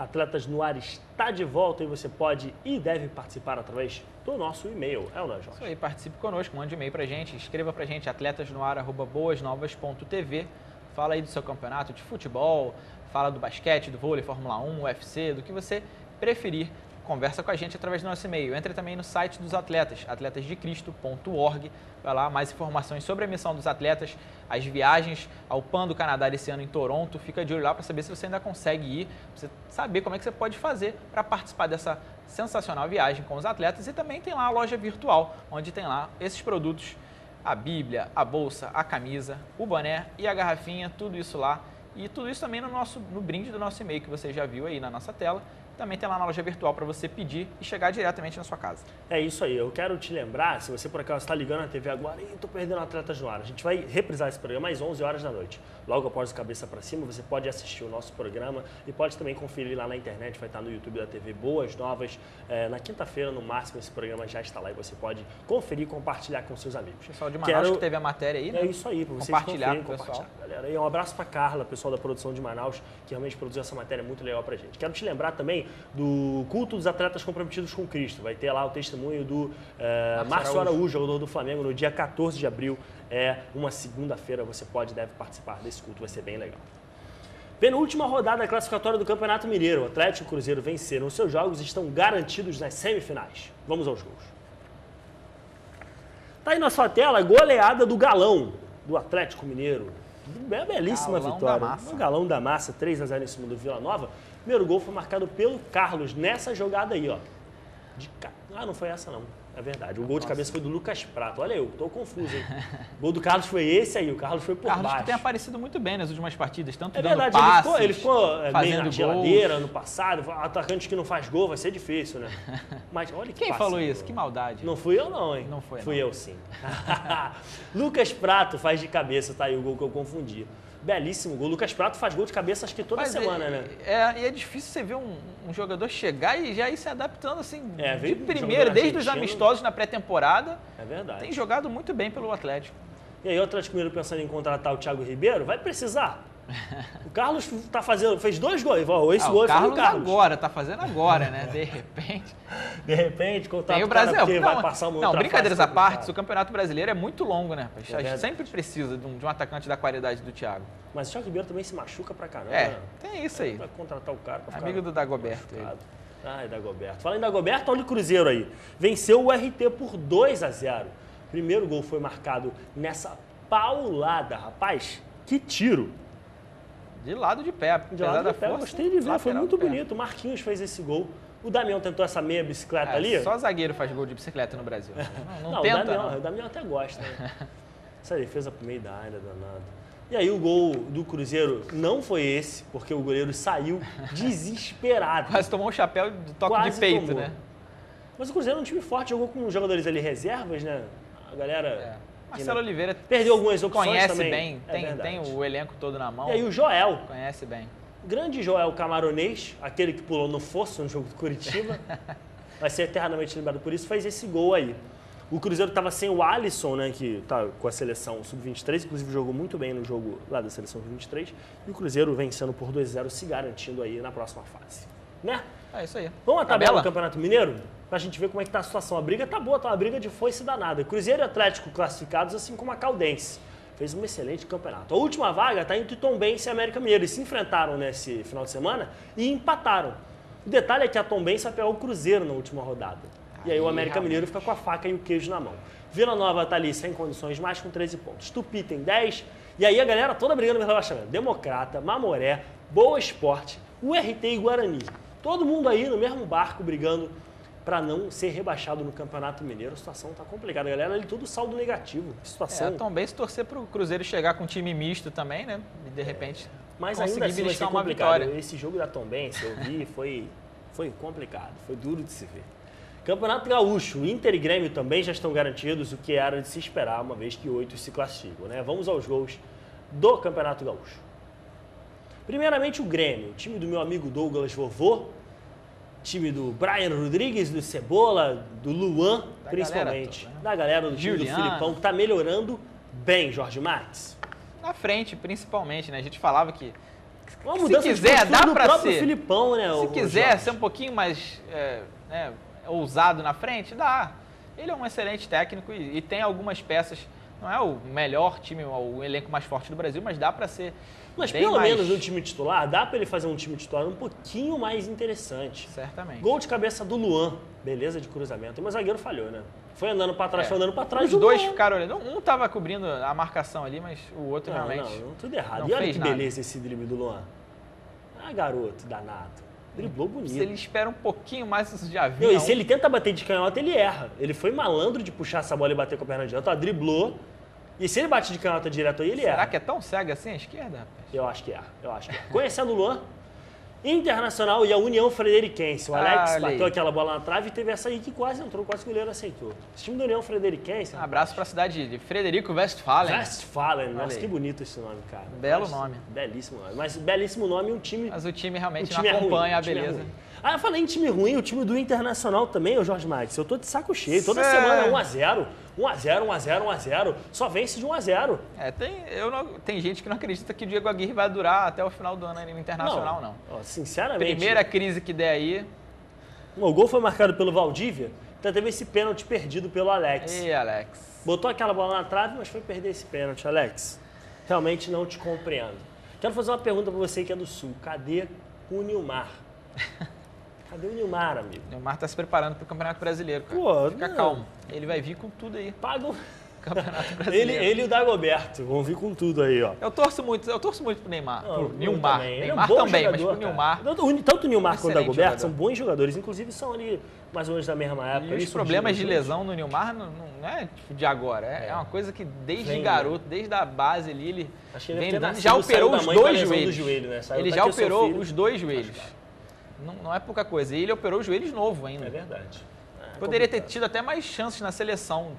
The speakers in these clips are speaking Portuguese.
Atletas no Ar está de volta e você pode e deve participar através do nosso e-mail. É ou não, Jorge? Isso aí, participe conosco, mande um e-mail pra gente, escreva pra gente, atletasnoar@boasnovas.tv. Fala aí do seu campeonato de futebol, fala do basquete, do vôlei, Fórmula 1, UFC, do que você preferir. Conversa com a gente através do nosso e-mail. Entre também no site dos atletas, atletasdecristo.org. Vai lá, mais informações sobre a missão dos atletas, as viagens ao PAN do Canadá esse ano em Toronto. Fica de olho lá para saber se você ainda consegue ir, para você saber como é que você pode fazer para participar dessa sensacional viagem com os atletas. E também tem lá a loja virtual, onde tem lá esses produtos, a Bíblia, a bolsa, a camisa, o boné e a garrafinha, tudo isso lá. E tudo isso também no brinde do nosso e-mail, que você já viu aí na nossa tela. Também tem lá na loja virtual para você pedir e chegar diretamente na sua casa. É isso aí. Eu quero te lembrar, se você por acaso está ligando na TV agora, e estou perdendo Atletas no Ar, a gente vai reprisar esse programa às 11 horas da noite. Logo após o Cabeça para Cima, você pode assistir o nosso programa e pode também conferir lá na internet, vai estar no YouTube da TV Boas Novas. Na quinta-feira, no máximo, esse programa já está lá e você pode conferir e compartilhar com seus amigos. O pessoal de Manaus que teve a matéria aí, né? É isso aí, para vocês conferirem, compartilhar. Galera, e um abraço para Carla, pessoal da produção de Manaus, que realmente produziu essa matéria muito legal para a gente. Quero te lembrar também do culto dos atletas comprometidos com Cristo. Vai ter lá o testemunho do Márcio Araújo, jogador do Flamengo, no dia 14 de abril. É uma segunda-feira, você deve participar desse culto, vai ser bem legal. Penúltima rodada classificatória do Campeonato Mineiro. O Atlético e o Cruzeiro venceram os seus jogos e estão garantidos nas semifinais. Vamos aos gols. Tá aí na sua tela, goleada do Galão, do Atlético Mineiro. Belíssima Galão vitória. Da Massa. O Galão da Massa, 3-0 em cima do Vila Nova. O primeiro gol foi marcado pelo Carlos nessa jogada aí, ó. Não foi essa não, é verdade. O gol de cabeça foi do Lucas Prato. Olha eu, tô confuso, hein? O gol do Carlos foi esse aí, o Carlos foi por baixo. Carlos que tem aparecido muito bem nas últimas partidas, tanto É dando verdade, passes, ele ficou meio na geladeira gols. ano passado. Atacante que não faz gol vai ser difícil, né? Mas olha que Quem passe, falou isso? Que maldade. Não fui eu não, hein? Não foi, Fui não. eu sim. Lucas Prato faz de cabeça, tá aí o gol que eu confundi. Belíssimo gol. Lucas Prato faz gol de cabeça acho que toda semana, né? E é difícil você ver um jogador chegar e já ir se adaptando assim veio de um primeira, jogador desde os argentino. amistosos na pré-temporada. É verdade. Tem jogado muito bem pelo Atlético. E aí o Atlético Mineiro pensando em contratar o Thiago Ribeiro, vai precisar. O Carlos fez 2 gols. Esse gol foi do Carlos. Agora, tá fazendo agora, né? De repente, contrata tem o o cara Brasil. porque vai passar uma outra brincadeiras fase à parte, complicada. o Campeonato Brasileiro é muito longo, né? A gente verdade. sempre precisa de um atacante da qualidade do Thiago. Mas o Thiago Ribeiro também se machuca pra caramba. Tem isso aí. Vai contratar o cara pra ficar Amigo do Dagoberto. Ai, Dagoberto. Fala em Dagoberto, olha o Cruzeiro aí. Venceu o RT por 2-0. Primeiro gol foi marcado nessa paulada, rapaz. Que tiro. De lado de pé, De lado de pé, gostei de ver, foi muito bonito. bonito. O Marquinhos fez esse gol. O Damião tentou essa meia bicicleta ali. Só zagueiro faz gol de bicicleta no Brasil. Não o tenta, Damião, não. O Damião até gosta, né? Essa defesa pro meio da área, danado. E aí o gol do Cruzeiro não foi esse, porque o goleiro saiu desesperado. Quase tomou um chapéu de toque Quase de peito, tomou. né? Mas o Cruzeiro é um time forte, jogou com jogadores ali reservas, né? A galera... Marcelo Oliveira perdeu algumas opções conhece também. bem, tem o elenco todo na mão. E aí o Joel, Conhece bem. grande Joel Camaronês, aquele que pulou no fosso no jogo do Curitiba, vai ser eternamente lembrado por isso, fez esse gol aí. O Cruzeiro estava sem o Alisson, né, que tá com a seleção sub-23, inclusive jogou muito bem no jogo lá da seleção sub-23, e o Cruzeiro vencendo por 2-0, se garantindo aí na próxima fase. Né? É isso aí. Vamos à tabela do Campeonato Mineiro? Pra gente ver como é que tá a situação. A briga tá boa, tá uma briga de foice danada. Cruzeiro e Atlético classificados, assim como a Caldense. Fez um excelente campeonato. A última vaga tá entre Tombense e América Mineiro. Eles se enfrentaram nesse final de semana e empataram. O detalhe é que a Tombense vai pegar o Cruzeiro na última rodada. E aí o América Mineiro fica com a faca e o queijo na mão. Vila Nova tá ali sem condições, mais com 13 pontos. Tupi tem 10. E aí a galera toda brigando pelo rebaixamento. Democrata, Mamoré, Boa Esporte, URT e Guarani. Todo mundo aí no mesmo barco brigando para não ser rebaixado no Campeonato Mineiro. A situação tá complicada, galera. Ali tudo saldo negativo. Situação... também se torcer pro Cruzeiro chegar com um time misto também, né? E de repente mas ainda assim vai ser uma complicado. vitória. Esse jogo da Tombense, eu vi, foi complicado. Foi duro de se ver. Campeonato Gaúcho, Inter e Grêmio também já estão garantidos, o que era de se esperar, uma vez que 8 se classificam, né? Vamos aos gols do Campeonato Gaúcho. Primeiramente o Grêmio, time do meu amigo Douglas Vovô, time do Brian Rodrigues, do Cebola, do Luan, Da principalmente. galera toda, né? Da galera do time do Juliano. Filipão, que está melhorando bem, Jorge Marques. Na frente, principalmente, né? A gente falava que Uma Se mudança quiser, de postura dá do pra próprio ser. Filipão, né? Se o quiser Jorge. ser um pouquinho mais ousado na frente, dá. Ele é um excelente técnico e tem algumas peças. Não é o melhor time, o elenco mais forte do Brasil, mas dá para ser. Mas bem pelo mais... menos no time titular, dá pra ele fazer um time titular um pouquinho mais interessante. Certamente. Gol de cabeça do Luan, beleza de cruzamento. Mas o zagueiro falhou, né? Foi andando pra trás, foi andando pra trás. Os dois ficaram olhando. Um tava cobrindo a marcação ali, mas o outro realmente. Não, tudo errado. não E olha fez que nada. beleza esse drible do Luan. Ah, garoto danado. Driblou bonito. Se ele espera um pouquinho mais, isso já viu. Não, e se ele tenta bater de canhota, ele erra. Ele foi malandro de puxar essa bola e bater com a perna direita, ó, driblou. E se ele bate de canhota direto aí, ele erra. Será que é tão cega assim a esquerda, rapaz? Eu acho que é, Conhecendo o Luan, Internacional e a União Frederiquense. O Alex olha aí. bateu aquela bola na trave e teve essa aí que quase entrou, quase que o goleiro aceitou. Esse time da União Frederiquense... Um abraço para a cidade de Frederico Westphalen. Westphalen, nossa, aí. que bonito esse nome, cara. Belo Mas, nome. Belíssimo nome. Mas belíssimo nome e um time... Mas o time realmente o time não é ruim, acompanha a o time é beleza. ruim. Ah, eu falei em time ruim, o time do Internacional também, o Jorge Max. Eu tô de saco cheio. Toda Cê- semana 1x0, 1x0, 1x0, 1x0. Só vence de 1x0. Tem gente que não acredita que o Diego Aguirre vai durar até o final do ano aí no Internacional, não. Ó, sinceramente. Primeira crise que der aí. O gol foi marcado pelo Valdívia, então teve esse pênalti perdido pelo Alex. E Alex. Botou aquela bola na trave, mas foi perder esse pênalti, Alex. Realmente não te compreendo. Quero fazer uma pergunta pra você que é do Sul. Cadê o Nilmar? Cadê o Nilmar, amigo? O Neymar tá se preparando pro Campeonato Brasileiro, cara. Pô, Fica não. calmo. Ele vai vir com tudo aí. Paga o... Campeonato Brasileiro. Ele e o Dagoberto vão vir com tudo aí, ó. Eu torço muito pro Neymar. Não, Pro eu Nilmar. também. Ele é um Neymar bom também, mas jogador, pro Nilmar. cara. Tanto o Nilmar quanto o Excelente Dagoberto jogador. são bons jogadores, inclusive são ali mais ou menos da mesma época. E ali os problemas de surgiram lesão no Nilmar não é tipo de agora. É uma coisa que desde Vem, garoto, desde a base ali, ele Acho que ele vem deve ter lidando. nascido, Já operou saiu da os mãe com a dois lesão do joelhos. joelho, né? Saiu, Ele tá já aqui, eu sou operou filho. os dois joelhos. Não é pouca coisa. E ele operou os joelhos novo ainda. É verdade. Poderia ter tido até mais chances na seleção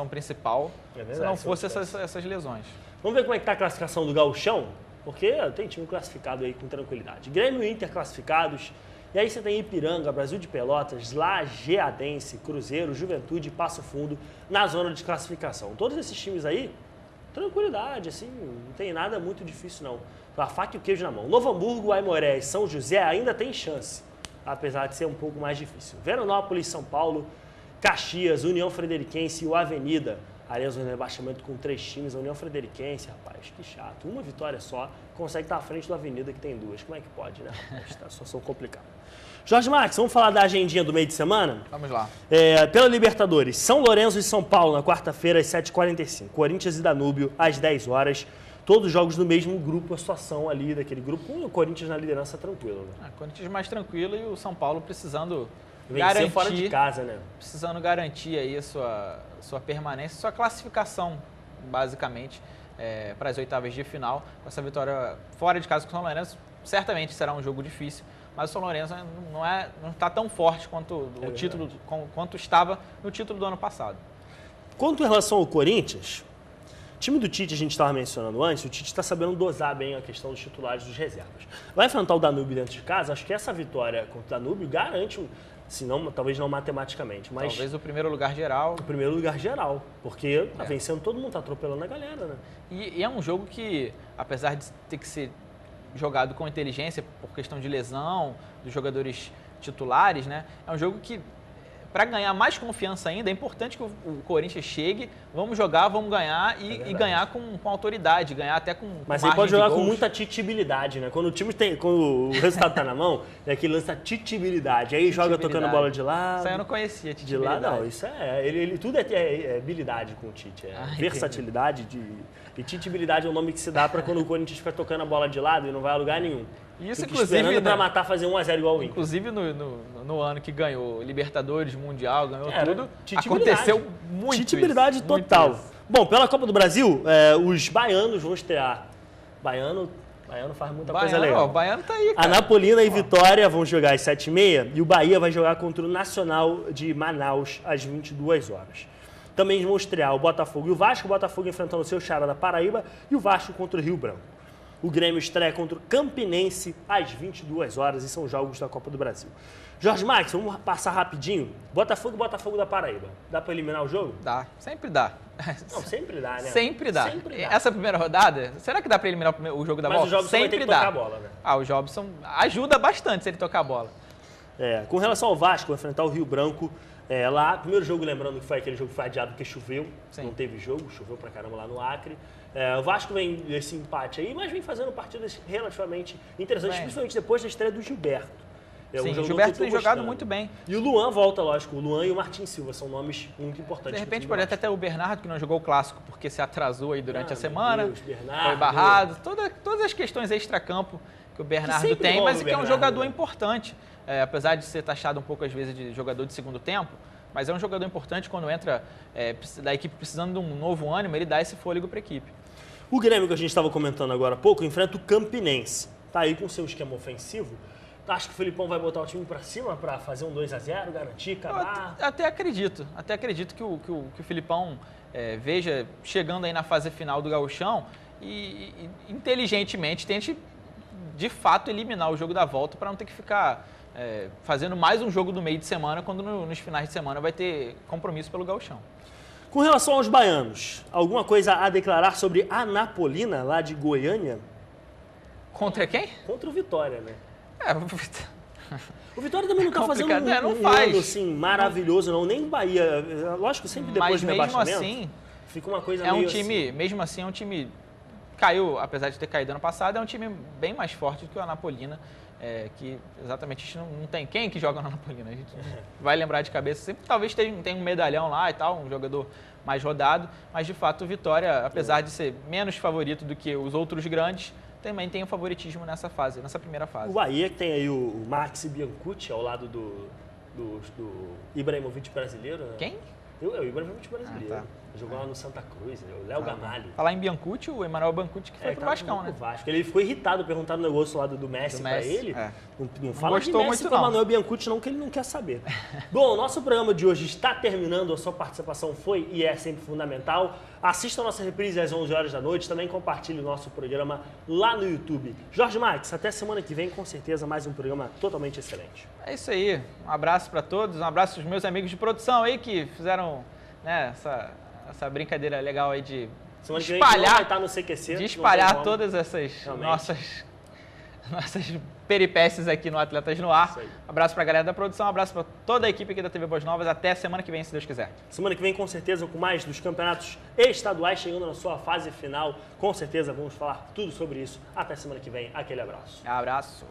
principal, É verdade, se não se fosse não tivesse. essas lesões. Vamos ver como é que tá a classificação do Gauchão? Porque tem time classificado aí com tranquilidade. Grêmio e Inter classificados. E aí você tem Ipiranga, Brasil de Pelotas, Lajeadense, Cruzeiro, Juventude e Passo Fundo na zona de classificação. Todos esses times aí, tranquilidade, assim, não tem nada muito difícil não. A faca e o queijo na mão. Novo Hamburgo, Aimoré e São José ainda tem chance, apesar de ser um pouco mais difícil. Veranópolis, São Paulo, Caxias, União Frederiquense e o Avenida. Ali a zona de rebaixamento com 3 times. A União Frederiquense, rapaz, que chato. Uma vitória só, consegue estar à frente do Avenida, que tem 2. Como é que pode, né, rapaz? Tá uma situação complicada. Jorge Marques, vamos falar da agendinha do meio de semana? Vamos lá. Pela Libertadores, São Lourenço e São Paulo na quarta-feira às 7h45. Corinthians e Danúbio às 10 horas. Todos os jogos no mesmo grupo, a situação ali daquele grupo, com o Corinthians na liderança tranquilo. Né? Corinthians mais tranquilo e o São Paulo precisando Vencer fora de casa, né? Precisando garantir aí a sua permanência, sua classificação, basicamente, para as oitavas de final. Com essa vitória fora de casa com o São Lourenço, certamente será um jogo difícil, mas o São Lourenço não está tão forte quanto o título, quanto estava no título do ano passado. Quanto em relação ao Corinthians, o time do Tite, a gente estava mencionando antes, o Tite está sabendo dosar bem a questão dos titulares dos reservas. Vai enfrentar o Danúbio dentro de casa, acho que essa vitória contra o Danúbio garante, se não, talvez não matematicamente, mas... Talvez o primeiro lugar geral. O primeiro lugar geral, porque tá vencendo todo mundo, tá atropelando a galera, né? E é um jogo que, apesar de ter que ser jogado com inteligência por questão de lesão dos jogadores titulares, né? É um jogo que, para ganhar mais confiança ainda, é importante que o Corinthians chegue, vamos jogar, vamos ganhar e ganhar com autoridade, ganhar até com Mas margem ele pode de jogar gols. com muita titibilidade, né? Quando o time tem, quando o resultado tá na mão, é aquele lance da titibilidade. Aí joga tocando a bola de lado. Isso aí eu não conhecia, De lá não, isso ele tudo é habilidade com o Tite, versatilidade e titibilidade é o nome que se dá para quando o Corinthians fica tocando a bola de lado e não vai a lugar nenhum. Isso, fica inclusive, esperando para matar, fazer 1x0 igual o Inter. Inclusive no ano que ganhou Libertadores, Mundial, ganhou tudo, titibilidade. aconteceu muito Titibilidade isso, total. muito isso. Bom, pela Copa do Brasil, os baianos vão estrear. Baiano faz muita coisa legal. O Baiano tá aí, cara. Anapolina e Vitória vão jogar às 7h30 e o Bahia vai jogar contra o Nacional de Manaus às 22 horas. Também vão estrear o Botafogo e o Vasco enfrentando o seu Xará da Paraíba e o Vasco contra o Rio Branco. O Grêmio estreia contra o Campinense às 22 horas e são jogos da Copa do Brasil. Jorge Max, vamos passar rapidinho. Botafogo da Paraíba. Dá para eliminar o jogo? Dá, sempre dá. Não, sempre dá, né? Sempre dá. Sempre dá. Essa primeira rodada, será que dá para eliminar o jogo da Mas volta? o Jobson vai ter que tocar a bola, né? O Jobson ajuda bastante se ele tocar a bola. Com relação ao Vasco, vai enfrentar o Rio Branco. Lá, primeiro jogo, lembrando que foi aquele jogo que foi adiado porque choveu. Sim. Não teve jogo, choveu pra caramba lá no Acre. O Vasco vem desse empate aí, mas vem fazendo partidas relativamente interessantes, principalmente depois da estreia do Gilberto. Sim, o Gilberto tem jogado muito bem. E o Luan volta, lógico. O Luan e o Martin Silva são nomes muito importantes. De repente pode até ter o Bernardo, que não jogou o Clássico porque se atrasou aí durante a semana. Deus, Bernardo, foi barrado. Todas as questões extra-campo que o Bernardo tem, mas que é um jogador importante. Apesar de ser taxado um pouco às vezes de jogador de segundo tempo, mas é um jogador importante quando entra da equipe precisando de um novo ânimo, ele dá esse fôlego para a equipe. O Grêmio, que a gente estava comentando agora há pouco, enfrenta o Campinense. Tá aí com seu esquema ofensivo. Acho que o Felipão vai botar o time para cima para fazer um 2-0, garantir, acabar? Até acredito que o Felipão veja chegando aí na fase final do Gauchão e inteligentemente tente de fato eliminar o jogo da volta para não ter que ficar fazendo mais um jogo do meio de semana quando nos finais de semana vai ter compromisso pelo Gauchão. Com relação aos baianos, alguma coisa a declarar sobre a Anapolina, lá de Goiânia? Contra quem? Contra o Vitória, né? O Vitória também não está fazendo um ano assim, maravilhoso, não. Nem o Bahia. Lógico, sempre depois do rebaixamento. Assim, fica uma coisa meio assim. Mesmo assim, é um time... Caiu, apesar de ter caído ano passado, é um time bem mais forte do que o Anapolina. Que exatamente a gente não tem. Quem que joga no Anapolina? A gente vai lembrar de cabeça. Sempre, talvez tenha um medalhão lá e tal, um jogador mais rodado. Mas, de fato, o Vitória, apesar de ser menos favorito do que os outros grandes, também tem um favoritismo nessa primeira fase. O Bahia que tem aí o Maxi Biancucci ao lado do Ibrahimovic brasileiro. Né? Quem? O Ibrahimovic brasileiro. Tá. Jogou lá no Santa Cruz, o Léo Gamalho. Falar em Biancucci, o Emanuel Biancucci que foi pro Vascão, né? Vasco. Ele ficou irritado, perguntaram o negócio lá do Messi pra ele. Não fala de gostou Messi muito, pro Emanuel Biancucci não, que ele não quer saber. Bom, o nosso programa de hoje está terminando, a sua participação foi e é sempre fundamental. Assista a nossa reprise às 11 horas da noite, também compartilhe o nosso programa lá no YouTube. Jorge Max, até semana que vem, com certeza, mais um programa totalmente excelente. É isso aí, um abraço para todos, um abraço aos meus amigos de produção aí que fizeram essa brincadeira legal aí de semana que espalhar, vem vai estar no CQC, de espalhar todas essas nossas peripécias aqui no Atletas no Ar. Abraço para a galera da produção, abraço para toda a equipe aqui da TV Boas Novas. Até semana que vem, se Deus quiser. Semana que vem, com certeza, com mais dos campeonatos estaduais chegando na sua fase final. Com certeza, vamos falar tudo sobre isso. Até semana que vem. Aquele abraço. Abraço.